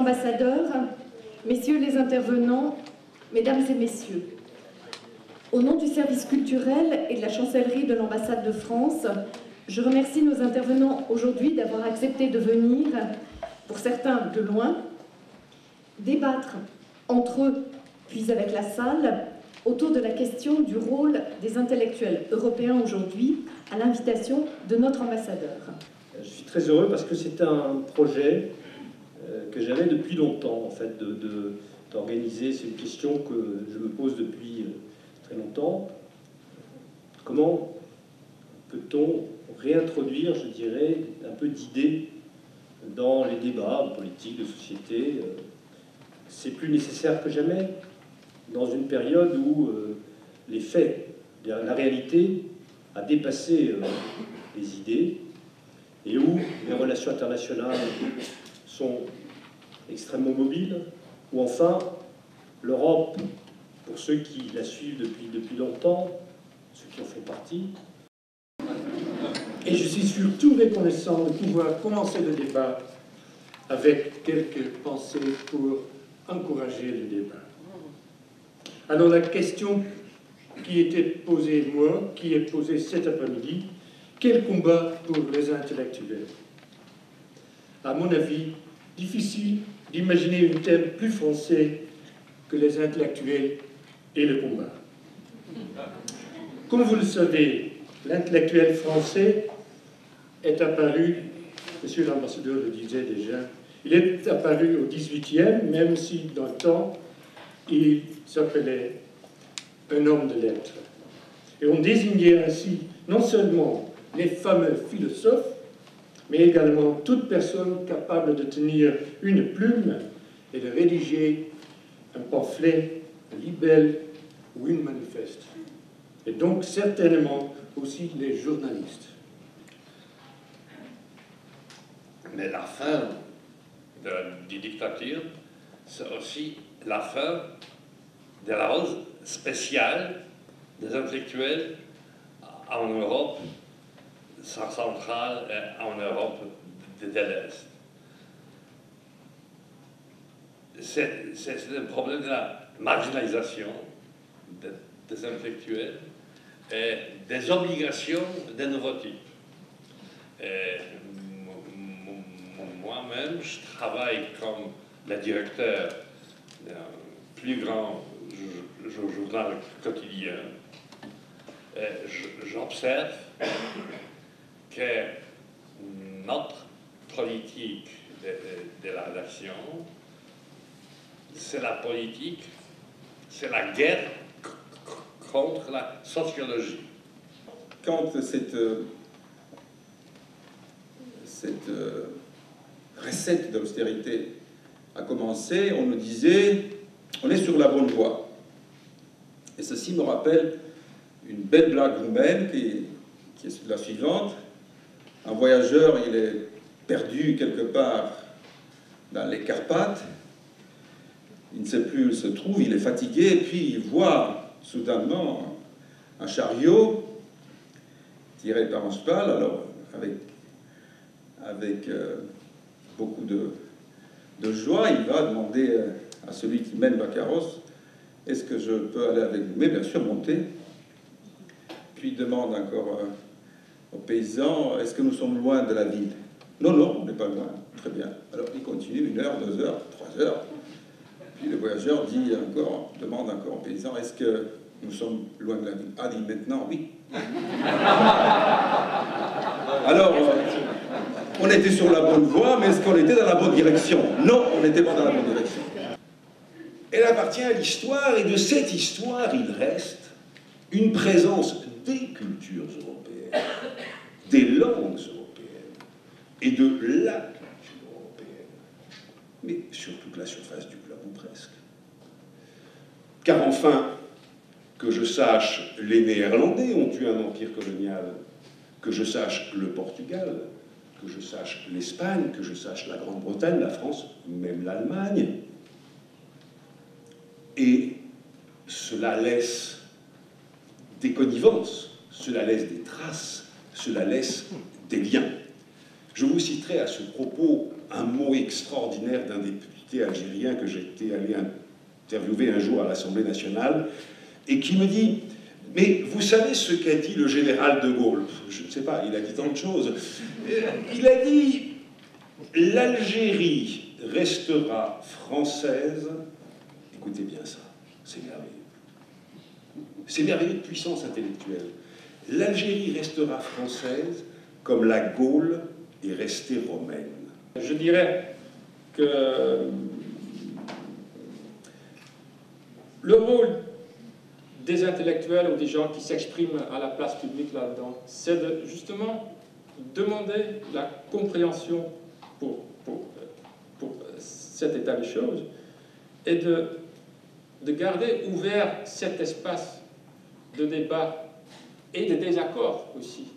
l'ambassadeur, messieurs les intervenants, mesdames et messieurs, au nom du service culturel et de la chancellerie de l'ambassade de France, je remercie nos intervenants aujourd'hui d'avoir accepté de venir, pour certains de loin, débattre entre eux, puis avec la salle, autour de la question du rôle des intellectuels européens aujourd'hui, à l'invitation de notre ambassadeur. Je suis très heureux parce que c'est un projet que j'avais depuis longtemps, en fait, d'organiser. C'est une question que je me pose depuis très longtemps. Comment peut-on réintroduire, je dirais, un peu d'idées dans les débats politiques, de société? C'est plus nécessaire que jamais, dans une période où les faits, la réalité a dépassé les idées, et où les relations internationales sont extrêmement mobiles, où enfin l'Europe, pour ceux qui la suivent depuis longtemps, ceux qui en font partie. Et je suis surtout reconnaissant de pouvoir commencer le débat avec quelques pensées pour encourager le débat. Alors la question qui était posée moi, qui est posée cet après-midi, quel combat pour les intellectuels? À mon avis, difficile d'imaginer un thème plus français que les intellectuels et le combat. Comme vous le savez, l'intellectuel français est apparu, monsieur l'ambassadeur le disait déjà, il est apparu au XVIIIe, même si dans le temps, il s'appelait un homme de lettres. Et on désignait ainsi non seulement les fameux philosophes, mais également toute personne capable de tenir une plume et de rédiger un pamphlet, un libelle ou une manifeste. Et donc certainement aussi les journalistes. Mais la fin des dictatures, c'est aussi la fin de la rôle spéciale des intellectuels en Europe centrale et en Europe de l'Est. C'est un problème de la marginalisation des intellectuels et des obligations de nouveauté. Moi-même, je travaille comme le directeur d'un plus grand journal quotidien. J'observe que notre politique de la rédaction, c'est la politique, c'est la guerre contre la sociologie. Quand cette recette d'austérité a commencé, on nous disait on est sur la bonne voie. Et ceci me rappelle une belle blague roumaine qui est la suivante. Un voyageur, il est perdu quelque part dans les Carpates, il ne sait plus où il se trouve, il est fatigué, et puis il voit soudainement un chariot tiré par un cheval, alors avec beaucoup de joie, il va demander à celui qui mène la carrosse, est-ce que je peux aller avec vous? Mais bien sûr, montez. Puis il demande encore aux paysans, est-ce que nous sommes loin de la ville? Non, non, on n'est pas loin. Très bien. Alors il continue 1 heure, 2 heures, 3 heures. Puis le voyageur demande encore aux paysans, est-ce que nous sommes loin de la ville? Ah, dit maintenant, oui. Alors, on était sur la bonne voie, mais est-ce qu'on était dans la bonne direction? Non, on n'était pas dans la bonne direction. Elle appartient à l'histoire, et de cette histoire, il reste une présence des cultures européennes, des langues européennes, et de la culture européenne, mais sur toute la surface du globe, ou presque. Car enfin, que je sache, les Néerlandais ont eu un empire colonial, que je sache le Portugal, que je sache l'Espagne, que je sache la Grande-Bretagne, la France, même l'Allemagne. Et cela laisse des connivences, cela laisse des traces, cela laisse des liens. Je vous citerai à ce propos un mot extraordinaire d'un député algérien que j'étais allé interviewer un jour à l'Assemblée nationale, et qui me dit « Mais vous savez ce qu'a dit le général de Gaulle ?» Je ne sais pas, il a dit tant de choses. Il a dit « L'Algérie restera française ». Écoutez bien ça, c'est merveilleux. C'est merveilleux de puissance intellectuelle. L'Algérie restera française comme la Gaule est restée romaine. Je dirais que le rôle des intellectuels ou des gens qui s'expriment à la place publique là-dedans, c'est de justement demander la compréhension pour cet état des choses et de garder ouvert cet espace de débat et de désaccord aussi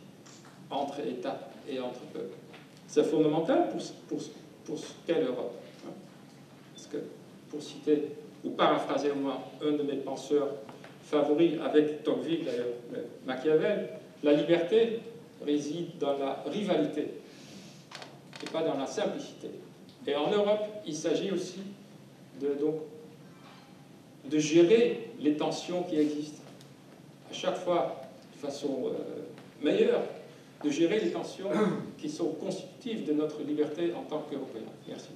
entre États et entre peuples. C'est fondamental pour ce qu'est l'Europe. Parce que, pour citer ou paraphraser au moins un de mes penseurs favoris, avec Tocqueville d'ailleurs, Machiavel, la liberté réside dans la rivalité et pas dans la simplicité. Et en Europe, il s'agit aussi de gérer les tensions qui existent, à chaque fois de façon meilleure, de gérer les tensions qui sont constitutives de notre liberté en tant qu'Européens. Merci.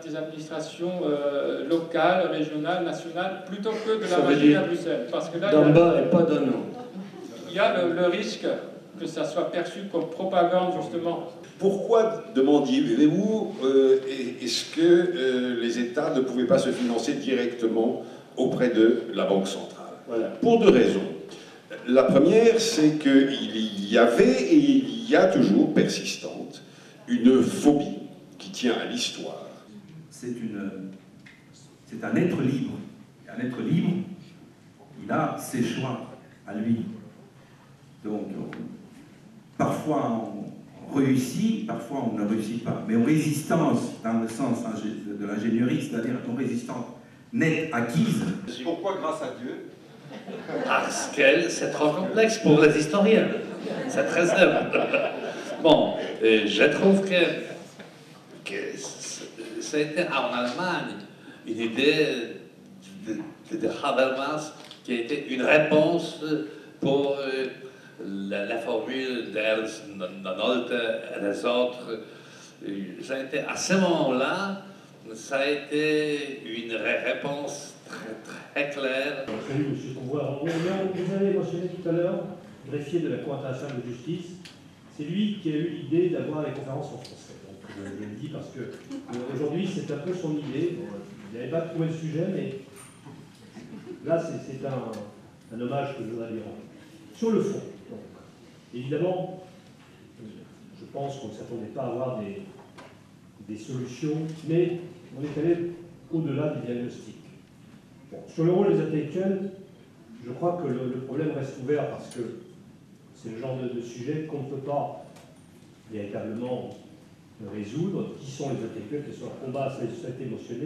Des administrations locales, régionales, nationales, plutôt que de la magie à Bruxelles. Parce que là, d'en bas et pas d'en haut. Il y a le risque que ça soit perçu comme propagande, justement. Pourquoi, demandiez-vous, est-ce que les États ne pouvaient pas se financer directement auprès de la Banque centrale? Voilà. Pour deux raisons. La première, c'est qu'il y avait, et il y a toujours persistante, une phobie qui tient à l'histoire. C'est un être libre. Et un être libre, il a ses choix à lui. Donc, parfois on réussit, parfois on ne réussit pas. Mais en résistance, dans le sens de l'ingénierie, c'est-à-dire en résistance nette, acquise. Pourquoi grâce à Dieu? Parce que c'est trop complexe pour les historiens. C'est très simple. Bon, je trouve que c'était en Allemagne une idée de Habermas qui a été une réponse pour la formule d'Ernst Nolte et des autres. Ça a été, à ce moment-là, ça a été une réponse très claire. Salut, monsieur Convoy. Vous avez mentionné tout à l'heure, greffier de la Cour internationale de justice. C'est lui qui a eu l'idée d'avoir les conférences en français. Donc, je le dis parce que aujourd'hui, c'est un peu son idée. Bon, il n'avait pas trouvé le sujet, mais là, c'est un hommage que je voudrais lui rendre. Sur le fond, donc, évidemment, je pense qu'on ne s'attendait pas à avoir des solutions, mais on est allé au-delà du diagnostic. Bon, sur le rôle des intellectuels, je crois que le problème reste ouvert parce que c'est le genre de sujet qu'on ne peut pas véritablement résoudre. Qui sont les intellectuels qui sont à combat à cette société émotionnelle?